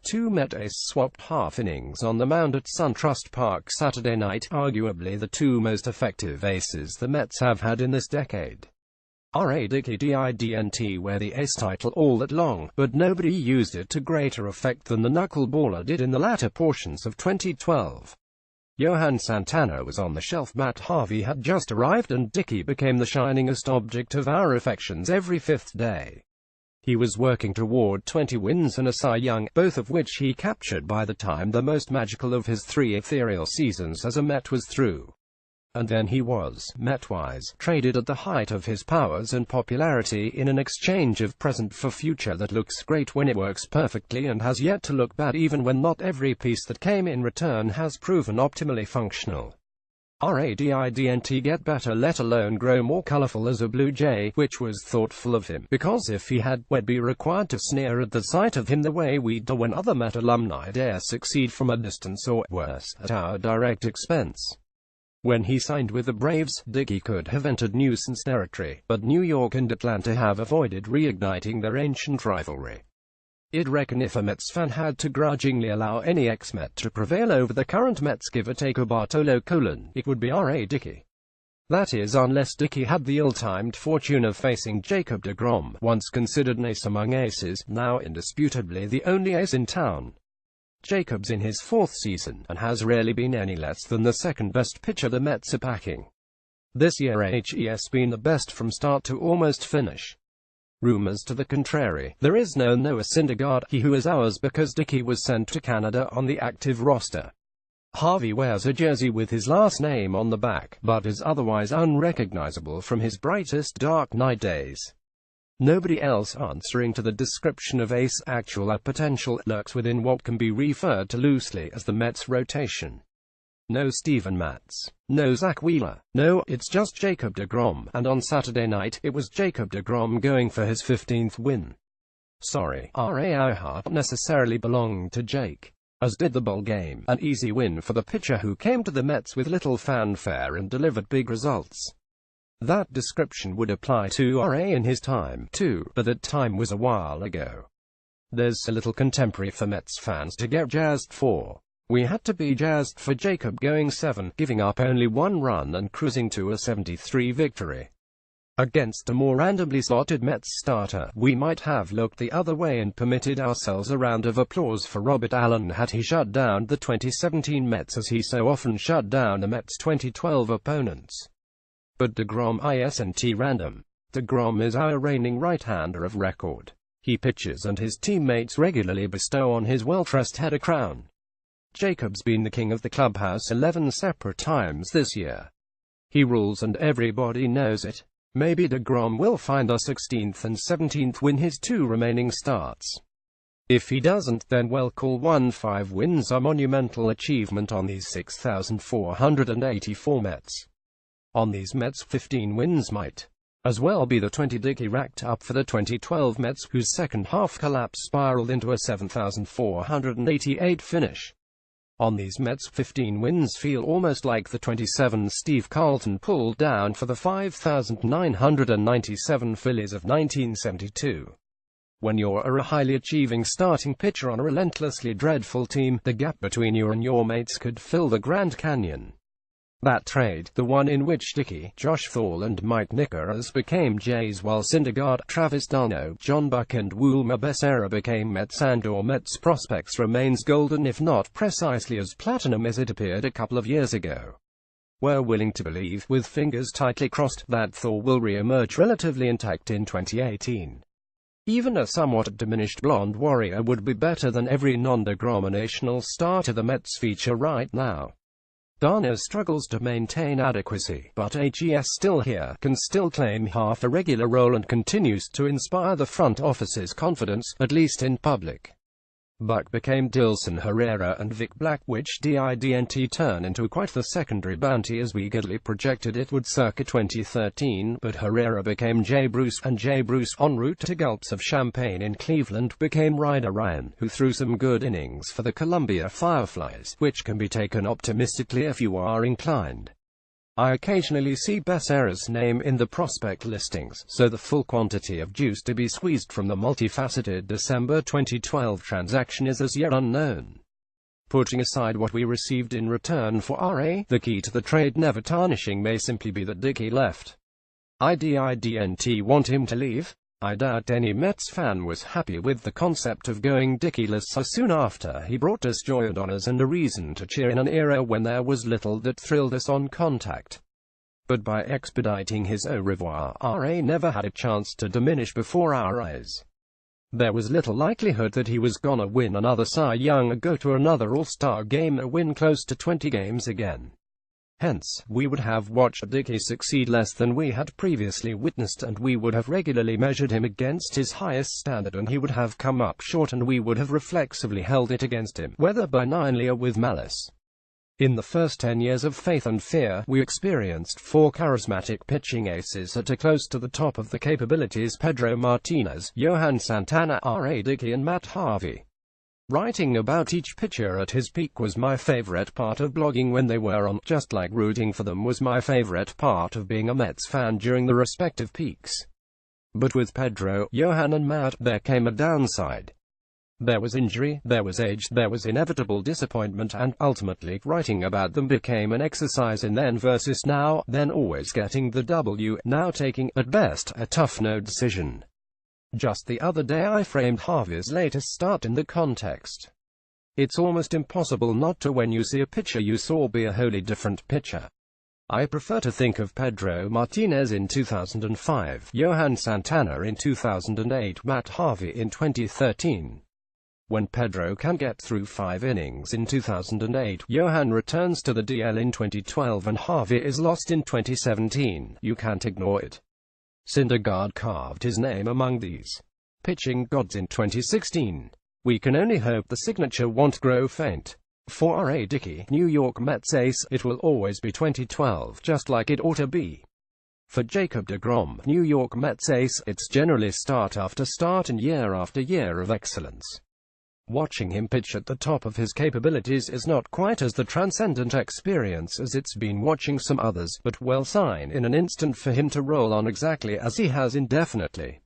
Two Met aces swapped half innings on the mound at SunTrust Park Saturday night, arguably the two most effective aces the Mets have had in this decade. R.A. Dickey didn't wear the ace title all that long, but nobody used it to greater effect than the knuckleballer did in the latter portions of 2012. Johan Santana was on the shelf, Matt Harvey had just arrived, and Dickey became the shiningest object of our affections every fifth day. He was working toward 20 wins and a Cy Young, both of which he captured by the time the most magical of his three ethereal seasons as a Met was through. And then he was, Met-wise, traded at the height of his powers and popularity in an exchange of present for future that looks great when it works perfectly and has yet to look bad even when not every piece that came in return has proven optimally functional. R.A. didn't get better, let alone grow more colorful as a Blue Jay, which was thoughtful of him, because if he had, we'd be required to sneer at the sight of him the way we do when other Met alumni dare succeed from a distance or, worse, at our direct expense. When he signed with the Braves, Dickey could have entered nuisance territory, but New York and Atlanta have avoided reigniting their ancient rivalry. I'd reckon if a Mets fan had to grudgingly allow any ex-Met to prevail over the current Mets give or take a Bartolo Colon, it would be R.A. Dickey. That is, unless Dickey had the ill-timed fortune of facing Jacob deGrom, once considered an ace among aces, now indisputably the only ace in town. Jacob's in his fourth season, and has rarely been any less than the second-best pitcher the Mets are packing. This year he's been the best from start to almost finish. Rumors to the contrary. There is no Noah Syndergaard, he who is ours because Dickey was sent to Canada on the active roster. Harvey wears a jersey with his last name on the back, but is otherwise unrecognizable from his brightest Dark Knight days. Nobody else answering to the description of ace actual potential lurks within what can be referred to loosely as the Mets rotation. No Steven Matz. No Zach Wheeler. No, it's just Jacob deGrom, and on Saturday night, it was Jacob deGrom going for his 15th win. Sorry, R.A. heart necessarily belonged to Jake. As did the bowl game, an easy win for the pitcher who came to the Mets with little fanfare and delivered big results. That description would apply to R.A. in his time, too, but that time was a while ago. There's a little contemporary for Mets fans to get jazzed for. We had to be jazzed for Jacob going 7, giving up only 1 run and cruising to a 73 victory. Against a more randomly slotted Mets starter, we might have looked the other way and permitted ourselves a round of applause for Robert Allen had he shut down the 2017 Mets as he so often shut down the Mets' 2012 opponents. But deGrom isn't random. deGrom is our reigning right-hander of record. He pitches and his teammates regularly bestow on his well-dressed head a crown. Jacob's been the king of the clubhouse 11 separate times this year. He rules and everybody knows it. Maybe deGrom will find a 16th and 17th win his 2 remaining starts. If he doesn't, then well, call 5 wins a monumental achievement on these 6,484 Mets. On these Mets, 15 wins might as well be the 20 Dickey racked up for the 2012 Mets, whose second half collapse spiraled into a 7,488 finish. On these Mets, 15 wins feel almost like the 27 Steve Carlton pulled down for the 5,997 Phillies of 1972. When you're a highly achieving starting pitcher on a relentlessly dreadful team, the gap between you and your mates could fill the Grand Canyon. That trade, the one in which Dickey, Josh Thal and Mike Nickeras became Jays while Syndergaard, Travis d'Arnaud, John Buck and Wilmer Becerra became Mets and/or Mets prospects, remains golden if not precisely as platinum as it appeared a couple of years ago. We're willing to believe, with fingers tightly crossed, that Thal will re-emerge relatively intact in 2018. Even a somewhat diminished blonde warrior would be better than every non-deGrom-national starter the Mets feature right now. d'Arnaud struggles to maintain adequacy, but he's still here, can still claim half a regular role and continues to inspire the front office's confidence, at least in public. Buck became Dilson Herrera and Vic Black, which didn't turn into quite the secondary bounty as we giddily projected it would circa 2013, but Herrera became Jay Bruce, and Jay Bruce, en route to gulps of champagne in Cleveland, became Ryder Ryan, who threw some good innings for the Columbia Fireflies, which can be taken optimistically if you are inclined. I occasionally see Becerra's name in the prospect listings, so the full quantity of juice to be squeezed from the multifaceted December 2012 transaction is as yet unknown. Putting aside what we received in return for RA, the key to the trade never tarnishing may simply be that Dickie left. I didn't want him to leave. I doubt any Mets fan was happy with the concept of going Dickie-less so soon after he brought us joy and honors and a reason to cheer in an era when there was little that thrilled us on contact. But by expediting his au revoir, RA never had a chance to diminish before our eyes. There was little likelihood that he was gonna win another Cy Young or go to another All-Star game or win close to 20 games again. Hence, we would have watched Dickie succeed less than we had previously witnessed, and we would have regularly measured him against his highest standard, and he would have come up short, and we would have reflexively held it against him, whether benignly or with malice. In the first 10 years of Faith and Fear, we experienced 4 charismatic pitching aces that are close to the top of the capabilities: Pedro Martinez, Johan Santana, R.A. Dickey and Matt Harvey. Writing about each pitcher at his peak was my favorite part of blogging when they were on, just like rooting for them was my favorite part of being a Mets fan during the respective peaks. But with Pedro, Johan and Matt, there came a downside. There was injury, there was age, there was inevitable disappointment, and, ultimately, writing about them became an exercise in then versus now, then always getting the W, now taking, at best, a tough no decision. Just the other day I framed Harvey's latest start in the context. It's almost impossible not to when you see a pitcher you saw be a wholly different pitcher. I prefer to think of Pedro Martinez in 2005, Johan Santana in 2008, Matt Harvey in 2013. When Pedro can get through 5 innings in 2008, Johan returns to the DL in 2012 and Harvey is lost in 2017, you can't ignore it. Syndergaard carved his name among these pitching gods in 2016. We can only hope the signature won't grow faint. For R.A. Dickey, New York Mets ace, it will always be 2012, just like it ought to be. For Jacob deGrom, New York Mets ace, it's generally start after start and year after year of excellence. Watching him pitch at the top of his capabilities is not quite as the transcendent experience as it's been watching some others, but will sign in an instant for him to roll on exactly as he has indefinitely.